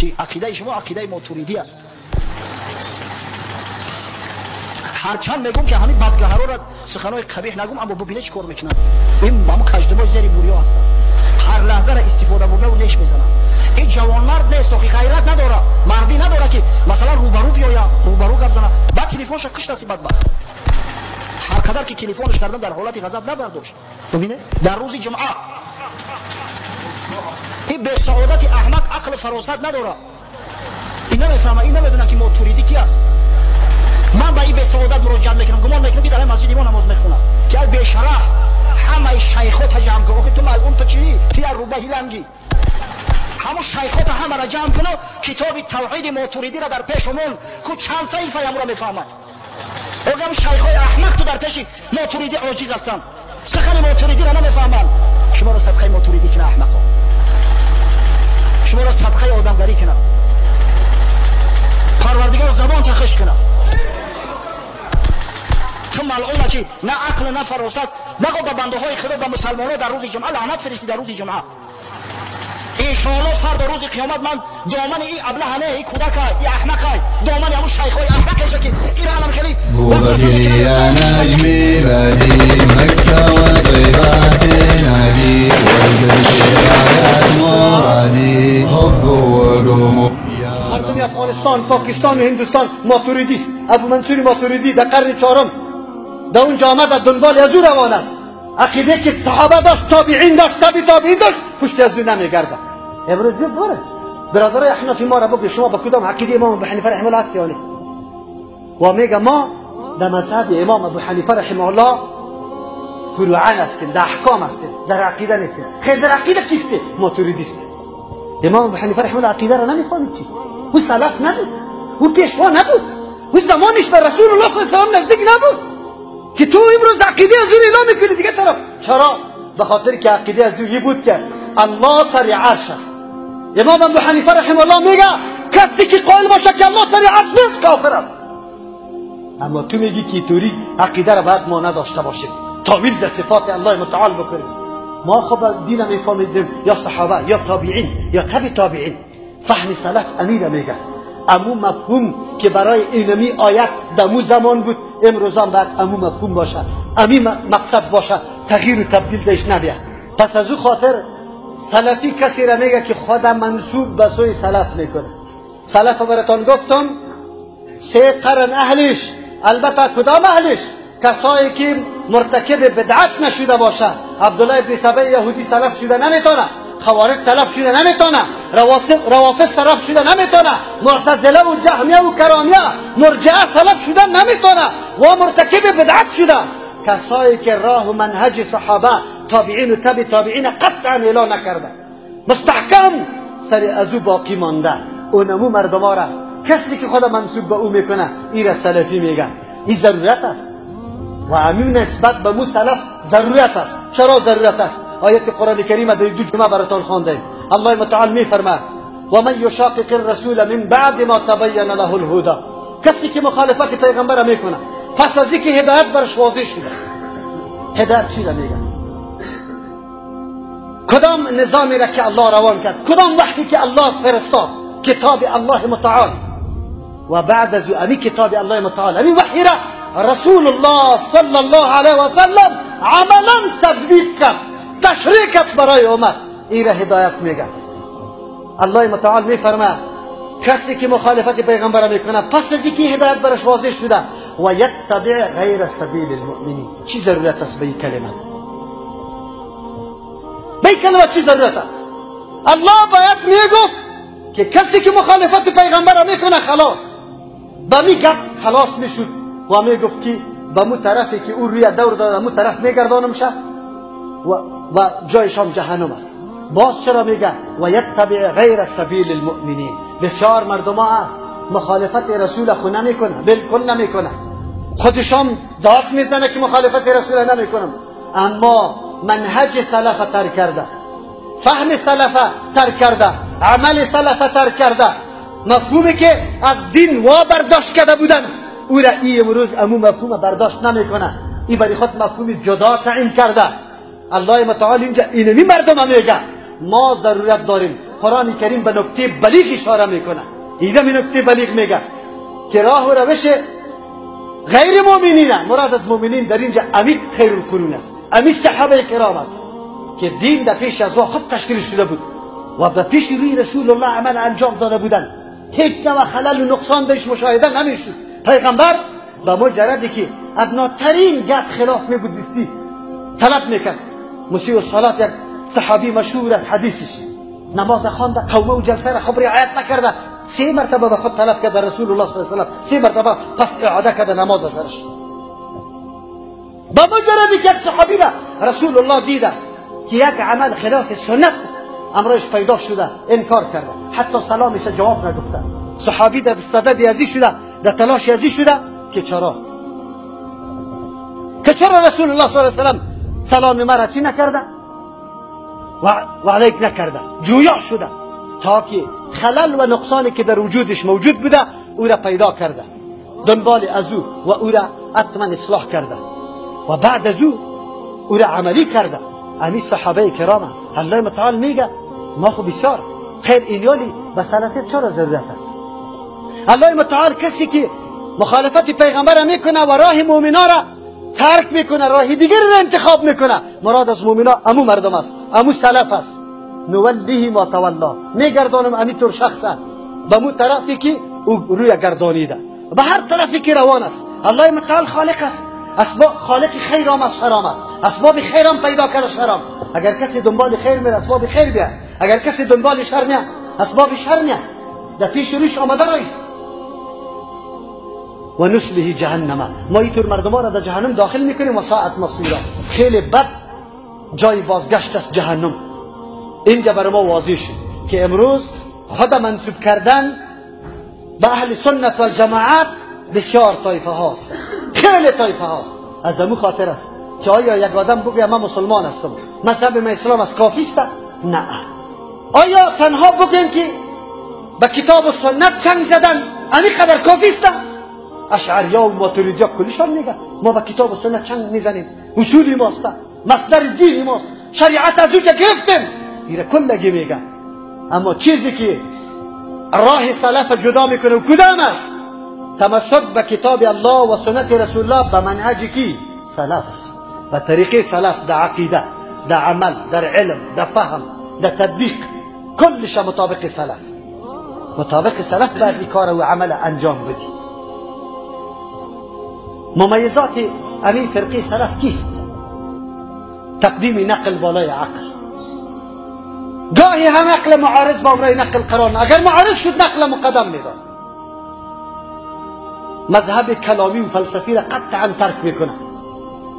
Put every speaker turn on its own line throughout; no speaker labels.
که عقیده شما عقیده ماتوریدی است. هرچند میگم که همین بدگهرا را سخنای قبیح نگم، اما ببینه چی کار میکنن. این همون کژدمای زیر بوریا هستن، هر لحظه را استفاده بوده و لیش میزنن. این جوان مرد نیست که غیرت نداره، مردی نداره که مثلا روبرو بیاید روبرو گپ زنه، بعد تلفنش کشت است. بدبخت هر قدر که تلفنش کردن در حالت غضب نبرداشت. ببینه در روز جمعه این به سعادت احمق عقل فراست نداره، این نمیفهمه، این نمیدونه که ماتوریدی کی است. من به این به سعادت مراجعه میکنم، گمان میکنم در مسجد ما نماز میخونه که ای به شرف همه شیخات جمع کنه. تو معلوم تو چی تو روبه هیلنگی همون شیخات همه را جمع کنه، کتاب توحید ماتوریدی را در پیشمون کو چند صفحه هم را میفهمد. اگر شیخای احمق تو در پیش ماتوریدی عاجز هستند، سخن ماتوریدی را نمیفهمند. شما را صدقه ماتوریدی کنه احمقا، شما را صدقه آدمگری کنه، پروردگار زبان تخش کنه. تو ملعونه که نه عقل نه فراست، نگو به بنده های خدا به مسلمانان در روز جمعه لعنت فرستی. در روز جمعه انشاءالله فردا روز قیامت من دامن این ابلهانه این کودک این احمقه دامن همون شیخای احمقشه که ایران هم خیلی
بودی یا نجمی بدی مکه و طیبات نبی والقرش رايات مرادی حب و قوم.
مردم افغانستان، پاکستان و هندوستان ماتوریدی است. ابو منصور ماتوریدی در قرن چهارم در اونجا آمد، در دنبال از او روان است. عقیده که صحابه داشت، تابعین داشت، تابعین داشت، پشت از او نمیگرده. امروز بره برادرای احنافی ما را بگو شما با کدام عقیده امام ابو حنیفه رحمه الله هستی یا نه؟ و میگه ما در مذهب امام ابو حنیفه رحمه الله فروعان هستیم، در احکام هستیم، در عقیده نیستیم. خیر در عقیده کیسته؟ ماتوریدی است. امام ابو حنیفه رحمه الله عقیده را نمیفهمید. چی؟ او سلف نبود، او پیشوا نبود، او زمانش به رسول الله صلی الله علیه و نزدیک نبود که تو امروز عقیده از او اعلام میکنی دیگه طرف. چرا؟ به خاطر که عقیده از او بود که الله سر عرش است. امام ابو حنیفه رحمه الله میگه کسی که قائل باشه که الله سر عرش نیست کافر است. اما تو میگی که توری عقیده را باید ما نداشته باشیم، تاویل در صفات الله متعال بکنیم. ما خب دین میفهمیدیم یا صحابه یا تابعین یا تابعین. فهم سلف امیر میگه امو مفهوم که برای اینمی آیت دمو زمان بود امروزان باید امو مفهوم باشه، امی مقصد باشه، تغییر و تبدیل دیش نبیه. پس از او خاطر سلفی کسی را میگه که خود منصوب به سوی سلف میکنه. سلف براتون گفتم 3 قرن اهلش، البته کدام اهلش؟ کسایی که مرتکب بدعت نشده باشه. عبدالله ابن سبع یهودی سلف شده نمیتونه، خوارج سلف شده نمیتونه، روافض سلف شده نمیتونه، معتزله و جهمیه و کرامیه مرجعه سلف شده نمیتونه و مرتکب بدعت شده. کسایی که راه و منهج صحابه تابعین و تابعین قطعا اعلان نکرده، مستحکم سر ازو باقی مانده، اونمو مردم را کسی که خدا منصوب به او میکنه این را سلفی میگن. این ضرورت است و همین نسبت به مو سلف ضرورت است. چرا ضرورت است؟ آیت قرآن کریم در 2 جمعه براتون خواندیم. الله متعال میفرماید و من یشاقق الرسول من بعد ما تبین له الهدى. کسی که مخالفت پیغمبر میکنه پس از اینکه هدایت برش واضح شده. هدایت چی را میگه؟ کدام نظامی را که الله روان کرد، کدام وحی که الله فرستاد، کتاب الله متعال. و بعد از امی کتاب الله متعال امی وحی را رسول الله صلی الله علیه و سلم عملا تطبیق کرد، تشریح کرد برای امت. این را هدایت میگه. الله متعال میفرماید کسی که مخالفت پیغمبر میکنه پس از اینکه هدایت برش واضح شده و یتبع غیر سبیل المؤمنین. چی ضرورت است به این کلمه؟ به این کلمه چی ضرورت است؟ الله باید میگفت که کسی که مخالفت پیغمبر میکنه خلاص به می گفت خلاص میشد و میگفت که به مو طرفی که او روی دور داده مو طرف میگردانم شه و جایشان جهنم است. باز چرا میگه و یتبع غیر سبیل المؤمنین؟ بسیار مردم هست مخالفت رسول خود نمیکنه، بالکل نمیکنه، خودشان داد میزنه که مخالفت رسول نمیکنم، اما منهج سلف ترک کرده، فهم سلف ترک کرده، عمل سلف ترک کرده، مفهومی که از دین وا برداشت کرده بودن او را ای امروز امو مفهوم برداشت نمیکنه. این برای خود مفهوم جدا تعیین کرده. الله متعال اینجا اینمی مردم میگه ما ضرورت داریم قرآن کریم به نکته بلیغ اشاره میکنه. اینم این نکته بلیغ میگه که راه و روش غیر مؤمنین، مراد از مؤمنین در اینجا امی خیر القرون است، امی صحابه کرام است که دین در پیش از خود تشکیل شده بود و در پیش روی رسول الله عمل انجام داده بودند. هیچ نوع خلل و نقصان درش مشاهده نمیشد. پیغمبر به مجردی که ادناترین گپ خلاف میبودستی طلب میکرد. مسیح الصلات یک صحابی مشهور از حدیثش نماز خوانده، قومه و جلسه را خب رعایت نکرده، 3 مرتبه به خود طلب کرده رسول الله صلی الله علیه و سلم، 3 مرتبه پس اعاده کرده نماز سرش. با مجردی که یک صحابی را رسول الله دیده که یک عمل خلاف سنت امرش پیدا شده انکار کرده، حتی سلامش جواب نگفته. صحابی در صدد ازی شده، در تلاش ازی شده که چرا رسول الله صلی الله علیه و سلم سلام مرا چی نکرده و علیک نکرده، جویا شده تا که خلل و نقصانی که در وجودش موجود بوده او را پیدا کرده، دنبال از او و او را حتما اصلاح کرده و بعد از او را عملی کرده. امی صحابه کرام الله متعال میگه ما خو بسیار خیر اینیالی به سلفیت چرا ضرورت است. الله متعال کسی که مخالفت پیغمبر میکنه و راه مؤمنا را ترک میکنه، راه دیگر را انتخاب میکنه، مراد از مؤمنا امو مردم است، امو سلف است. نولیه ما تولا، میگردانم امی طور شخص به مو طرفی که او روی گردانیده، به هر طرفی که روان است. الله متعال خالق است، اسباب خالق خیر هم از شرام است، اسباب خیر هم پیدا کرده شرام. اگر کسی دنبال خیر میره اسباب خیر بیاد، اگر کسی دنبال شر میاد اسباب شر میاد، در پیش روش آمده رایست. و نسله جهنم، ما اینطور مردم را در جهنم داخل میکنیم و ساعت مصیرا، خیلی بد جای بازگشت است جهنم. اینجا برای ما واضح شد که امروز خود منسوب کردن به اهل سنت و الجماعت بسیار طایفه هاست، خیلی طایفه هاست. از امو خاطر است که آیا یک آدم بگه من مسلمان هستم، مذهب من اسلام است، کافی است؟ نه. آیا تنها بگیم که به کتاب و سنت چنگ زدن همین قدر کافی است؟ اشعریا و ماتریدیا کلشان میگن ما به کتاب و سنت چنگ میزنیم، اصولی ماست، مصدر دینی ماست، شریعت از اوجا گرفتیم، ایره کلگی میگن. اما چیزی که راه سلف جدا میکنه و کدام است؟ تمسک به کتاب الله و سنت رسول الله به منهج کی؟ سلف، به طریقه سلف، در عقیده، در عمل، در علم، در فهم، در تطبیق، کلش مطابق سلف. مطابق سلف باید این کار و عمل انجام بدی. ممیزات همین فرقه سلف کیست؟ تقدیم نقل بالای عقل. گاهی هم عقل معارض با امرای نقل قرار، اگر معارض شد نقل مقدم میدن. مذهب کلامی و فلسفی را قطعا ترک میکنه.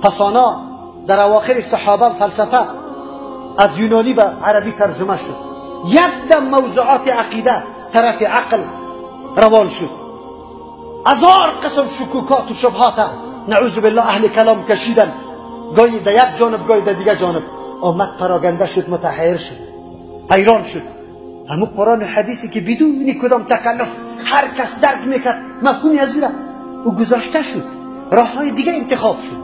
پس آنها در اواخر صحابه فلسفه از یونانی به عربی ترجمه شد، یک دم موضوعات عقیده طرف عقل روان شد. هزار قسم شکوکات و شبهات نعوذ بالله اهل کلام کشیدن، گاهی در یک جانب گاهی در دیگر جانب. امت پراگنده شد، متحیر شد، حیران شد. همون قرآن و حدیثی که بدون کدام تکلف هر کس درک میکرد مفهومی از او گذاشته شد، راه های دیگه انتخاب شد.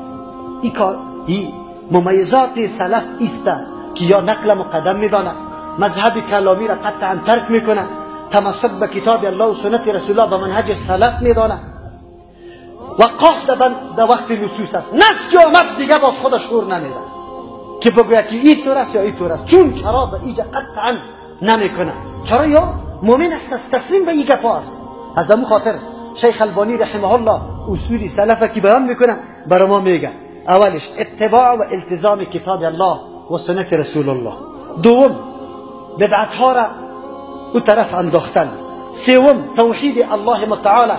این کار این ممیزات سلف است که یا نقل مقدم میدانه، مذهب کلامی را قطعا ترک میکنه، تمسک به کتاب الله و سنت رسول الله به منهج سلف میدانه. وقاف در وقت نصوص است، نص که آمد دیگه باز خودش شور نمیده که بگوید که این طور است یا این طور است، چون چرا به اینجا قطعا نمیکنه. چرا؟ یا مؤمن است، تسلیم به این گپا است. از همون خاطر شیخ البانی رحمه الله اصول سلف که بیان میکنه برای ما میگه: اولش اتباع و التزام کتاب الله و سنت رسول الله، دوم بدعت ها را او طرف انداختن، سوم توحید الله متعال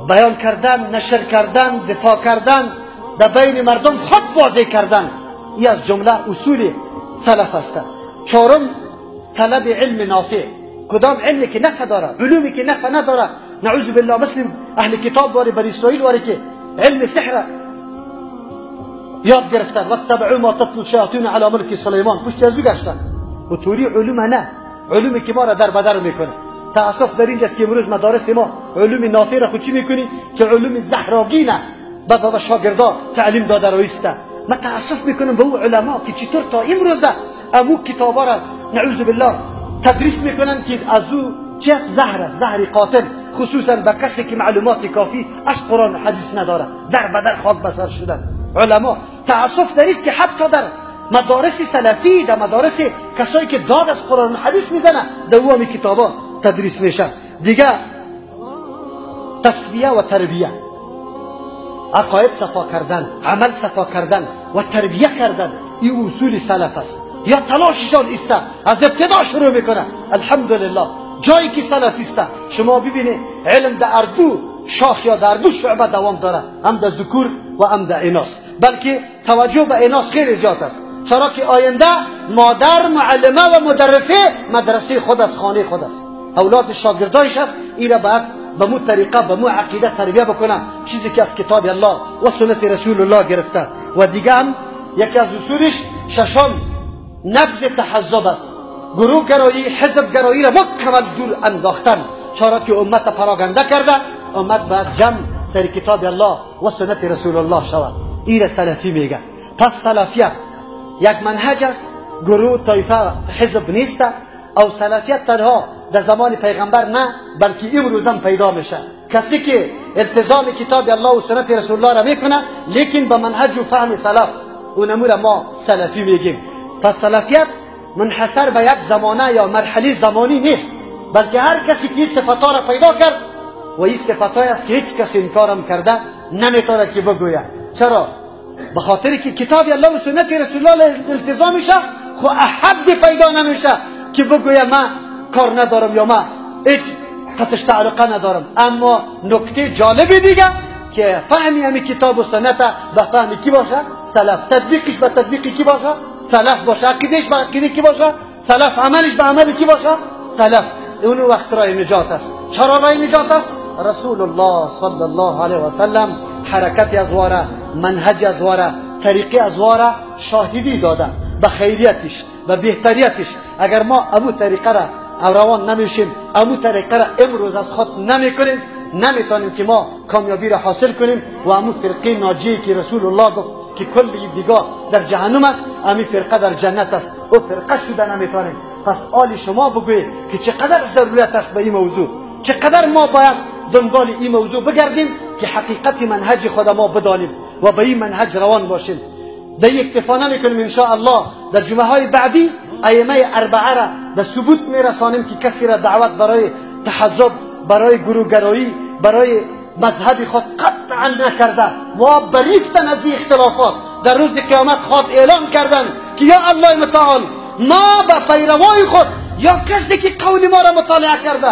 بیان کردن، نشر کردن، دفاع کردن، در بین مردم خود واضح کردن. این از جمله اصول سلف است. چهارم طلب علم نافع، کدام علمی که نفع داره، علومی که نفع نداره. نعوذ بالله مثل اهل کتاب واری بر اسرائیل واری که علم سحر یاد گرفتن، واتبعوا ما تتلو الشیاطین علی ملک سلیمان، پشت ازو گشتن. و توری علوم نه، علومی که ما را در بدر میکنه. تاسف در اینجاست که امروز مدارس ما علوم نافع را خود چی میکنی که علوم زهراگینه به شاگردان تعلیم داده رویسته. من تاسف میکنم به اون علما که چطور تا امروز امو کتابا را نعوذ بالله تدریس میکنن که از او چه زهر است، زهر قاتل، خصوصا به کسی که معلومات کافی از قرآن و حدیث نداره. در بدر خاک بسر شدن علما. تأسف در است که حتی در مدارس سلفی، در مدارس کسایی که داد از قرآن و حدیث میزنه، در اون کتابا تدریس میشه. دیگه تصفیه و تربیه، عقاید صفا کردن، عمل صفا کردن و تربیه کردن، این اصول سلف است. یا تلاششان است، از ابتدا شروع میکنه. الحمدلله جایی که سلف است شما ببینید علم در اردو شاخ یا در اردو شعبه دوام داره، هم در ذکور و هم در ایناس، بلکه توجه به ایناس خیلی زیاد است. چرا که آینده مادر معلمه و مدرسه خود است، خانه خود است، اولاد شاگردایش است. این را باید به مو طریقه، به مو عقیده تربیه بکنه، چیزی که از کتاب الله و سنت رسول الله گرفته. و دیگه هم یکی از اصولش ششم نبذ تحزب است، گروه گرایی، حزب گرایی را مکمل دور انداختن. چرا که امت پراگنده کرده، امت باید جمع سر کتاب الله و سنت رسول الله شود. این را سلفی میگه. پس سلفیت یک منهج است، گروه، طایفه، حزب نیست. او سلفیت تنها در زمان پیغمبر نه، بلکه امروز هم پیدا میشه. کسی که التزام کتاب الله و سنت رسول الله را میکنه لیکن به منهج و فهم سلف، اونمو را ما سلفی میگیم. پس سلفیت منحصر به یک زمانه یا مرحله زمانی نیست، بلکه هر کسی که این صفاتها را پیدا کرد و این صفاتهایی است که هیچ کسی انکارم کرده نمیتونه که بگوید. چرا؟ به خاطر که کتاب الله و سنت رسول الله التزام میشه، خو احد پیدا نمیشه که بگوید من کار ندارم یا من هیچ قطعش تعلقه ندارم. اما نکته جالبی دیگه که فهمی همی کتاب و سنت به فهمی کی باشه؟ سلف. تطبیقش به تطبیقی کی باشه؟ سلف باشه. عقیدهش به عقیده کی باشه؟ سلف. عملش به عمل کی باشه؟ سلف. اون وقت راه نجات است. چرا راه نجات است؟ رسول الله صلی الله علیه و سلم حرکت از واره، منهج از واره، طریقه از واره شاهدی داده به خیریتش و بهتریتش. اگر ما امو طریقه را روان نمیشیم، امو طریقه را امروز از خود نمیکنیم، نمیتونیم که ما کامیابی را حاصل کنیم. و امو فرقه ناجی که رسول الله گفت که کل دیگه در جهنم است، امی فرقه در جنت است، او فرقه شده نمیتونیم. پس آل شما بگوید که چقدر ضرورت است به این موضوع، چقدر ما باید دنبال این موضوع بگردیم که حقیقت منهج خود ما بدانیم و به این منهج روان باشیم. در اکتفا نمیکنیم ان شاء الله. در جمعه های بعدی ائمه اربعه را به ثبوت میرسانیم که کسی را دعوت برای تحزب، برای گروهگرایی، برای مذهب خود قطعا نکرده. و بریستن از این اختلافات. در روز قیامت خود اعلان کردن که یا الله متعال، ما به پیروای خود یا کسی که قول ما را مطالعه کرده